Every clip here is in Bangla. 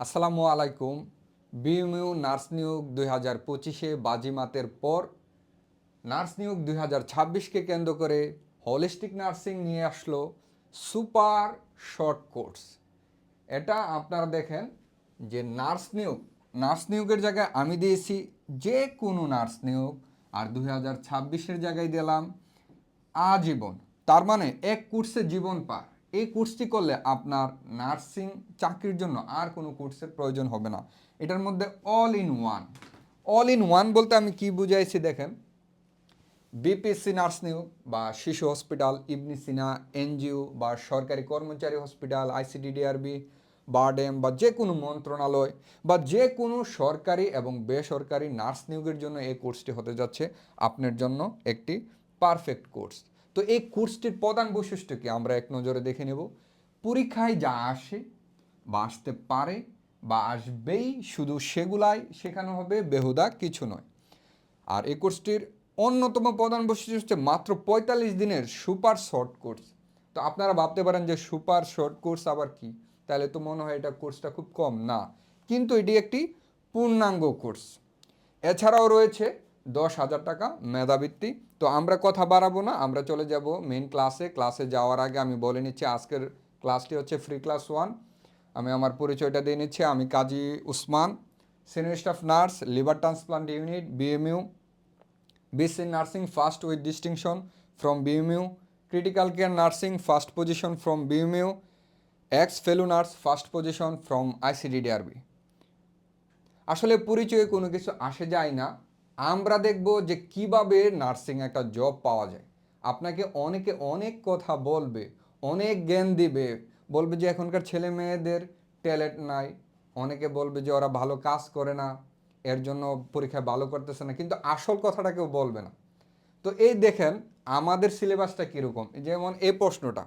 আসসালামু আলাইকুম। বিএমইউ নার্স নিয়োগ 2025-এ বাজিমাতের পর নার্স নিয়োগ 2026-কে কেন্দ্র করে হোলিস্টিক নার্সিং নিয়ে আসলো সুপার শর্ট কোর্স। এটা আপনারা দেখেন যে নার্স নিয়োগের জায়গায় আমি দিয়েছি যে কোনো নার্স নিয়োগ, আর 2026-এর জায়গায় দিলাম আজীবন। তার মানে এক কোর্সে জীবন পার। এই কোর্সটি করলে আপনার নার্সিং চাকরির জন্য আর কোনো কোর্সের প্রয়োজন হবে না। এটার মধ্যে অল ইন ওয়ান বলতে আমি কি বুঝাইছি দেখেন, বিপিএসসি নার্স নিয়োগ বা শিশু হসপিটাল, ইবনে সিনা, এনজিও বা সরকারি কর্মচারী হসপিটাল, আইসিডিডিআরবি, বারডেম বা যে কোনো মন্ত্রণালয় বা যে কোনো সরকারি এবং বেসরকারি নার্স নিয়োগের জন্য এই কোর্সটি হতে যাচ্ছে আপনার জন্য একটি পারফেক্ট কোর্স। তো এই কোর্সটির প্রধান বৈশিষ্ট্য কি আমরা এক নজরে দেখে নেব। পরীক্ষায় যা আসে বা আসতে পারে বা আসবেই, শুধু সেগুলাই শেখানো হবে, বেহুদা কিছু নয়। আর এই কোর্সটির অন্যতম প্রধান বৈশিষ্ট্য হচ্ছে মাত্র 45 দিনের সুপার শর্ট কোর্স। তো আপনারা ভাবতে পারেন যে সুপার শর্ট কোর্স আবার কি, তাহলে তো মনে হয় এটা কোর্সটা খুব কম না, কিন্তু এটি একটি পূর্ণাঙ্গ কোর্স। এছাড়াও রয়েছে 10,000 টাকা মেধাবৃত্তি। তো আমরা কথা বাড়াবো না, আমরা চলে যাব মেইন ক্লাসে যাওয়ার আগে আমি বলে নিচ্ছি আজকের ক্লাসটি হচ্ছে ফ্রি ক্লাস 1। আমি আমার পরিচয়টা দিয়ে নিচ্ছি। আমি Kazi Usman, senior staff nurse, liver transplant unit, BMU, BSc Nursing First with Distinction from BMU, Critical Care Nursing First Position from BMU, Ex-Fellow Nurse First Position from ICDDRB। আসলে পরিচয়ে কোনো কিছু আসে যায় না, আমরা দেখব যে কিভাবে নার্সিং একটা জব পাওয়া যায়। আপনাকে অনেকে অনেক কথা বলবে, অনেক জ্ঞান দিবে, বলবে যে এখনকার ছেলে মেয়েদের ট্যালেন্ট নাই, অনেকে বলবে যে ওরা ভালো কাজ করে না, এর জন্য পরীক্ষায় ভালো করতেছে না, কিন্তু আসল কথাটা কেউ বলবে না। তো এই দেখেন আমাদের সিলেবাসটা কীরকম। যেমন এই প্রশ্নটা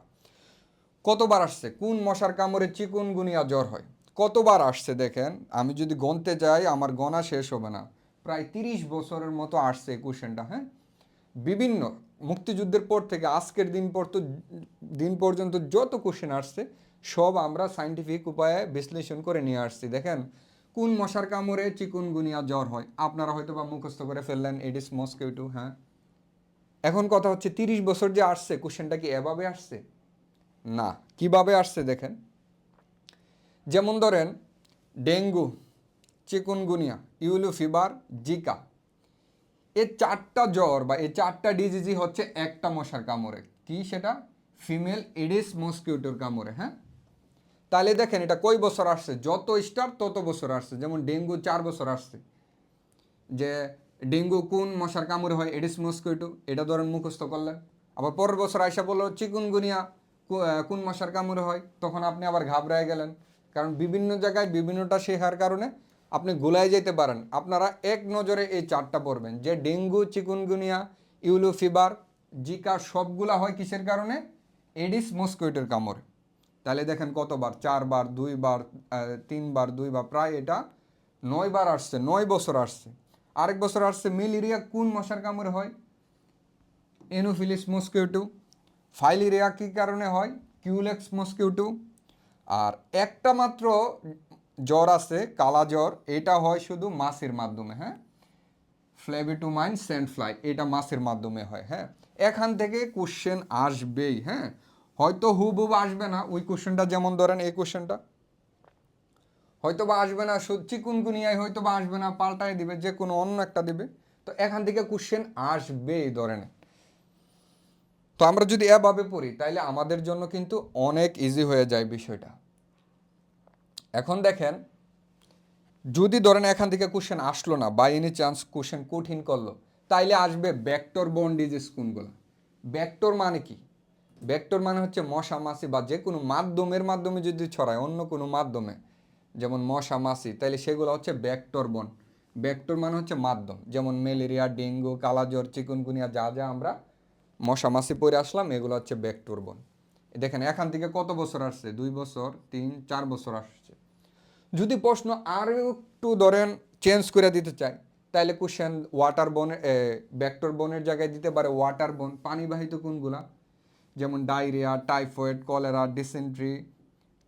কতবার আসছে, কোন মশার কামড়ে চিকুনগুনিয়া জ্বর হয়, কতবার আসছে দেখেন। আমি যদি গণতে যাই আমার গণা শেষ হবে না, প্রায় 30 বছরের মতো আসছে এই কোশ্চেনটা। হ্যাঁ, বিভিন্ন মুক্তিযুদ্ধের পর থেকে আজকের দিন পর্যন্ত যত কোশ্চেন আসছে সব আমরা সাইন্টিফিক উপায়ে বিশ্লেষণ করে নিয়ে আসছি। দেখেন, কোন মশার কামড়ে চিকুনগুনিয়া জ্বর হয়, আপনারা হয়তো বা মুখস্থ করে ফেললেন এডিস মস্কিটো। হ্যাঁ, এখন কথা হচ্ছে 30 বছর যে আসছে কোশ্চেনটা কি এভাবে আসছে? না। কিভাবে আসছে দেখেন, যেমন ধরেন ডেঙ্গু, চিকুনগুনিয়া, ইউলু ফিভার, জিকা, এই 4টা জ্বর বা এই 4টা ডিজিজই হচ্ছে একটা মশার কামড়ে। কি সেটা? ফিমেল এডিস মস্কিটোর কামড়ে। হ্যাঁ, তাহলে দেখেন এটা কই বছর আসছে, যত স্টার তত বছর আসছে। যেমন ডেঙ্গু 4 বছর আসছে, যে ডেঙ্গু কোন মশার কামড়ে হয়, এডিস মস্কিটো, এটা ধরেন মুখস্থ করলেন। আবার পরের বছর আইসা বললো চিকুনগুনিয়া কোন মশার কামড়ে হয়, তখন আপনি আবার ঘাবড়ায় গেলেন, কারণ বিভিন্ন জায়গায় বিভিন্নটা শেখার কারণে আপনি গোলায় যেতে পারেন। আপনারা এক নজরে এই 4টা পড়বেন, যে ডেঙ্গু, চিকুনগুনিয়া, ইউলু ফিভার, জিকা সবগুলা হয় কিসের কারণে? এডিস মস্কিটোর কামড়ে। তাহলে দেখেন কতবার, 4বার, 2বার, 3বার, 2বার, প্রায় এটা 9বার আসছে, 9 বছর আসছে। আরেক বছর আসছে ম্যালেরিয়া কোন মশার কামড়ে হয়? Anopheles mosquito. ফাইলেরিয়া কী কারণে হয়? Culex mosquito. আর একটা মাত্র জ্বর আছে কালা জ্বর, এটা হয় শুধু মাছের মাধ্যমে। হ্যাঁ, ফ্লেভিটোমাইন সেন্ট ফ্লাই, এটা মাছের মাধ্যমে হয়। হ্যাঁ, এখান থেকে কোশ্চেন আসবেই। হ্যাঁ, হয়তো হুবহুব আসবে না ওই কোশ্চেনটা, যেমন ধরেন এই কোশ্চেনটা হয়তো বা আসবে না, চিকুনগুনিয়ায় হয়তো বা আসবে না, পাল্টায় দিবে, যে কোনো অন্য একটা দিবে। তো এখান থেকে কোশ্চেন আসবেই ধরেন। তো আমরা যদি এভাবে পড়ি তাইলে আমাদের জন্য কিন্তু অনেক ইজি হয়ে যায় বিষয়টা। এখন দেখেন, যদি ধরেন এখান থেকে কোশ্চেন আসলো না, বাই এনি চান্স কোশ্চেন কঠিন করলো, তাইলে আসবে ভেক্টর বর্ন ডিজিজ কোনগুলো। ভেক্টর মানে কি? ভেক্টর মানে হচ্ছে মশা মাছি বা যে কোনো মাধ্যমে যদি ছড়ায়, অন্য কোনো মাধ্যমে, যেমন মশা মাছি, তাইলে সেগুলো হচ্ছে ভেক্টর বর্ন। ভেক্টর মানে হচ্ছে মাধ্যম, যেমন ম্যালেরিয়া, ডেঙ্গু, কালাজ্বর, চিকুনগুনিয়া, যা যা আমরা মশা মাছি পড়ে আসলাম, এগুলো হচ্ছে ভেক্টর বর্ন। দেখেন এখান থেকে কত বছর আসছে, 2 বছর, 3, 4 বছর আসছে। যদি প্রশ্ন আরও একটু ধরেন চেঞ্জ করে দিতে চাই, তাহলে কোশ্চেন ওয়াটার বনের ভেক্টর বনের জায়গায় দিতে পারে ওয়াটার বন, পানিবাহিত কোনগুলা, যেমন ডায়রিয়া, টাইফয়েড, কলেরা, ডিসেন্ট্রি,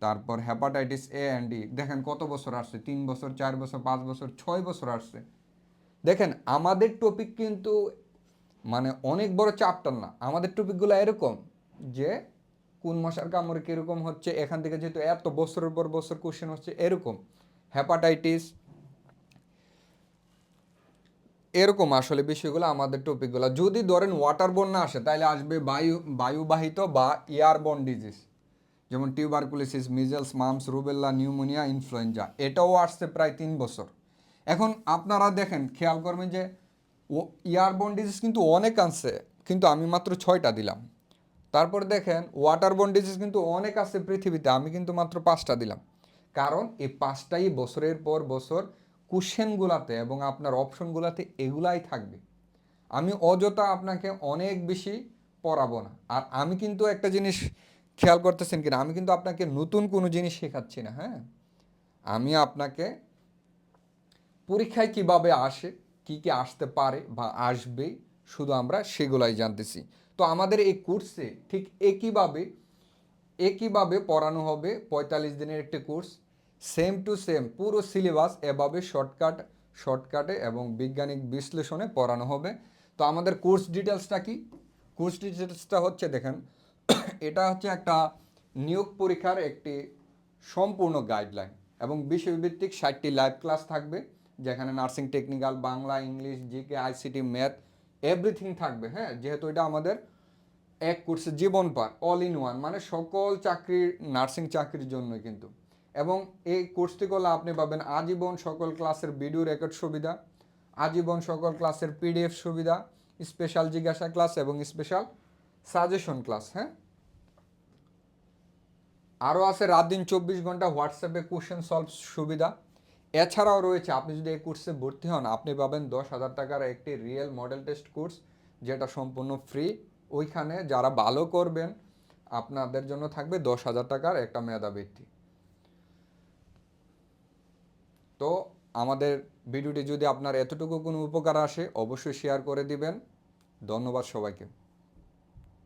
তারপর হেপাটাইটিস এ অ্যান্ড ডি, দেখেন কত বছর আসছে, 3 বছর, 4 বছর, 5 বছর, 6 বছর আসছে। দেখেন আমাদের টপিক কিন্তু মানে অনেক বড় চ্যাপ্টার না, আমাদের টপিকগুলো এরকম যে কোন মশার কামড়ে কীরকম হচ্ছে, এখান থেকে যেহেতু এত বছরের পর বছর কোশ্চেন হচ্ছে এরকম হেপাটাইটিস, এরকম আসলে বিষয়গুলো আমাদের টপিকগুলো। যদি ধরেন ওয়াটারবোর্ন না আসে তাহলে আসবে বায়ুবাহিত বা এয়ারবোর্ন ডিজিজ, যেমন tuberculosis, measles, mumps, rubella, pneumonia, influenza, এটাও আসছে প্রায় 3 বছর। এখন আপনারা দেখেন খেয়াল করবেন যে এয়ারবোর্ন ডিজিজ কিন্তু অনেক আছে, কিন্তু আমি মাত্র 6টা দিলাম। তারপর দেখেন ওয়াটারবোর্ন ডিজিজ কিন্তু অনেক আছে পৃথিবীতে, আমি কিন্তু মাত্র 5টা দিলাম। কারণ এই 5টাই বছরের পর বছর কোশ্চেনগুলাতে এবং আপনার অপশনগুলাতে এগুলাই থাকবে। আমি অযথা আপনাকে অনেক বেশি পড়াবো না। আর আমি কিন্তু একটা জিনিস খেয়াল করতেছেন কিনা, আমি কিন্তু আপনাকে নতুন কোনো জিনিস শেখাচ্ছি না, হ্যাঁ। আমি আপনাকে পরীক্ষায় কিভাবে আসে, কি কি আসতে পারে বা আসবে, শুধু আমরা সেগুলাই জানতেছি। তো আমাদের এই কোর্সে ঠিক একইভাবে পড়ানো হবে। 45 দিনের একটি কোর্স, সেম টু সেম পুরো সিলেবাস এভাবে শর্টকাটে এবং বৈজ্ঞানিক বিশ্লেষণে পড়ানো হবে। তো আমাদের কোর্স ডিটেলসটা কি? কোর্স ডিটেলসটা হচ্ছে দেখেন, এটা হচ্ছে একটা নিয়োগ পরীক্ষার একটি সম্পূর্ণ গাইডলাইন এবং বিষয়ভিত্তিক 60টি লাইভ ক্লাস থাকবে, যেখানে nursing technical, Bangla, English, GK, ICT, math everything থাকবে, হ্যাঁ। যেহেতু এটা আমাদের এক কোর্সে জীবন পার, অল ইন ওয়ান, মানে সকল চাকরির, নার্সিং চাকরির জন্য কিন্তু। এবং এই কোর্সটি করলে আপনি পাবেন আজীবন সকল ক্লাসের ভিডিও রেকর্ড সুবিধা, আজীবন সকল ক্লাসের পিডিএফ সুবিধা, স্পেশাল জিজ্ঞাসা ক্লাস এবং স্পেশাল সাজেশন ক্লাস, হ্যাঁ। আরও আছে রাত দিন 24 ঘন্টা হোয়াটসঅ্যাপে কোশ্চেন সলভ সুবিধা। এছাড়াও রয়েছে, আপনি যদি এই কোর্সে ভর্তি হন আপনি পাবেন 10,000 টাকার একটি রিয়েল মডেল টেস্ট কোর্স, যেটা সম্পূর্ণ ফ্রি। ওইখানে যারা ভালো করবেন আপনাদের জন্য থাকবে 10,000 টাকার একটা মেধাবৃত্তি। তো আমাদের ভিডিওটি যদি আপনার এতটুকু কোনো উপকার আসে অবশ্যই শেয়ার করে দিবেন। ধন্যবাদ সবাইকে।